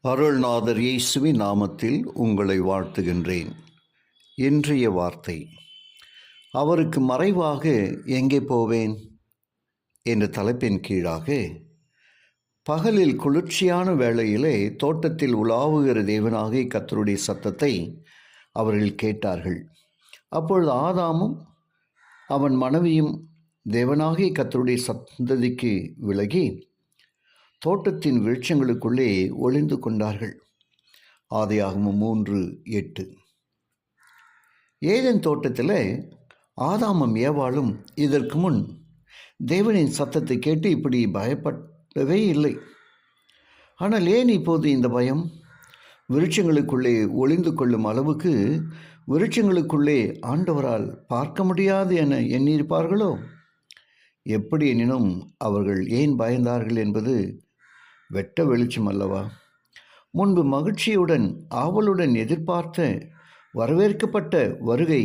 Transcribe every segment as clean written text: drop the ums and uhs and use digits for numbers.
அருள்நாதர் இயேசுவின் நாமத்தில் உங்களை வாழ்த்துகின்றேன். இன்றைய வார்த்தை, அவருக்கு மறைவாக எங்கே போவேன் என்ற தலைப்பின் கீழாக, பகலில் குளிர்ச்சியான வேளையிலே தோட்டத்தில் உலாவுகிற தேவனாகிய கர்த்தருடைய சத்தத்தை அவர்கள் கேட்டார்கள். அப்பொழுது ஆதாமும் அவன் மனைவியும் தேவனாகிய கர்த்தருடைய சந்ததிக்கு விலகி தோட்டத்தின் விருட்சங்களுக்குள்ளே ஒளிந்து கொண்டார்கள். ஆதியாகமம் 3:8. ஏதேன் தோட்டத்தில் ஆதாமும் ஏவாளும் இதற்கு முன் தேவனின் சத்தத்தை கேட்டு இப்படி பயப்படவே இல்லை. ஆனால் ஏன் இப்போது இந்த பயம்? விருட்சங்களுக்குள்ளே ஒளிந்து கொள்ளும் அளவுக்கு விருட்சங்களுக்குள்ளே ஆண்டவரால் பார்க்க முடியாது என எண்ணியிருப்பார்களோ? எப்படி எனினும் அவர்கள் ஏன் பயந்தார்கள் என்பது வெட்ட வெளிச்சம் அல்லவா? முன்பு மகிழ்ச்சியுடன் ஆவலுடன் எதிர்பார்த்த வரவேற்கப்பட்ட வருகை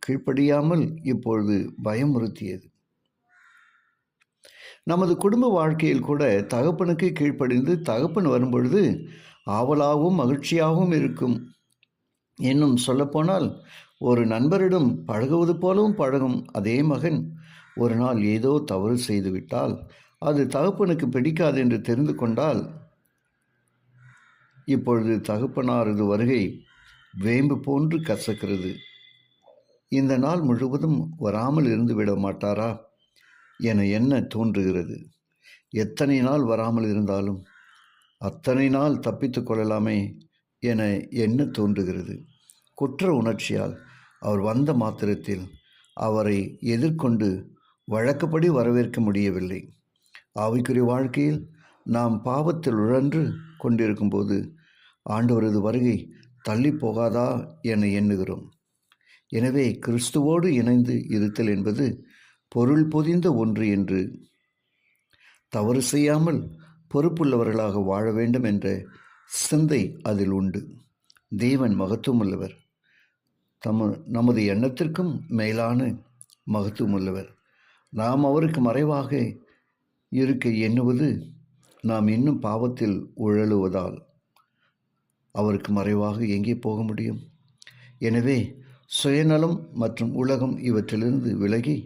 கீழ்ப்படியாமல் இப்பொழுது பயமுறுத்தியது. நமது குடும்ப வாழ்க்கையில் கூட தகப்பனுக்கு கீழ்ப்படிந்து தகப்பன் வரும்பொழுது ஆவலாகவும் மகிழ்ச்சியாகவும் இருக்கும். இன்னும் சொல்லப்போனால், ஒரு நண்பரிடம் பழகுவது போலவும் பழகும் அதே மகன் ஒரு நாள் ஏதோ தவறு செய்துவிட்டால் அது தகப்பனுக்கு பிடிக்காது என்று தெரிந்து கொண்டால், இப்பொழுது தகப்பனாரது வருகை வேம்பு போன்று கசக்கிறது. இந்த நாள் முழுவதும் வராமல் இருந்து விட மாட்டாரா என எண்ண தோன்றுகிறது. எத்தனை நாள் வராமல் இருந்தாலும் அத்தனை நாள் தப்பித்து கொள்ளலாமே என எண்ண தோன்றுகிறது. குற்ற உணர்ச்சியால் அவர் வந்த மாத்திரத்தில் அவரை எதிர்கொண்டு வழக்கப்படி வரவேற்க முடியவில்லை. ஆவிக்குரிய வாழ்க்கையில் நாம் பாவத்தில் உழன்று கொண்டிருக்கும்போது ஆண்டவரது வருகை தள்ளி போகாதா என எண்ணுகிறோம். எனவே கிறிஸ்துவோடு இணைந்து இருத்தல் என்பது பொருள் பொதிந்த ஒன்று என்று, தவறு செய்யாமல் பொறுப்புள்ளவர்களாக வாழ வேண்டும் என்ற சிந்தை அதில் உண்டு. தேவன் மகத்துவமுள்ளவர். நமது எண்ணத்திற்கும் மேலான மகத்துவமுள்ளவர். நாம் அவருக்கு மறைவாக இருக்க எண்ணுவது நாம் இன்னும் பாவத்தில் உழலுவதால். அவருக்கு மறைவாக எங்கே போக முடியும்? எனவே சுயநலம் மற்றும் உலகம் இவற்றிலிருந்து விலகி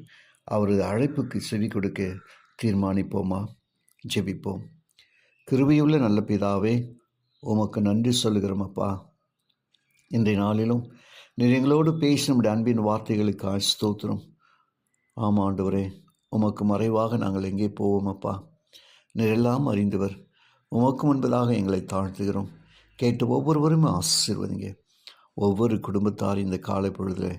அவரது அழைப்புக்கு செவி கொடுக்க தீர்மானிப்போமா? ஜெபிப்போம். கிருபையுள்ள நல்ல பிதாவே, உமக்கு நன்றி சொல்லுகிறோம் அப்பா. இன்றைய நாளிலும் நீர் எங்களோடு பேசி நம்முடைய அன்பின் வார்த்தைகளுக்கு ஸ்தோத்திரம். ஆமாம் ஆண்டவரே, உமக்கு மறைவாக நாங்கள் எங்கே போவோம் அப்பா? நீர் எல்லாம் அறிந்தவர். உமக்கு முன்பதாக எங்களை தாழ்த்துகிறோம். கேட்டு ஒவ்வொருவரும் ஆசீர்வதிங்க. ஒவ்வொரு குடும்பத்தார் இந்த காலை பொழுதில்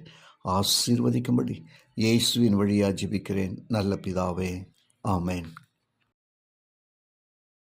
ஆசீர்வதிக்கும்படி இயேசுவின் வழியாக ஜெபிக்கிறேன் நல்ல பிதாவே. ஆமேன்.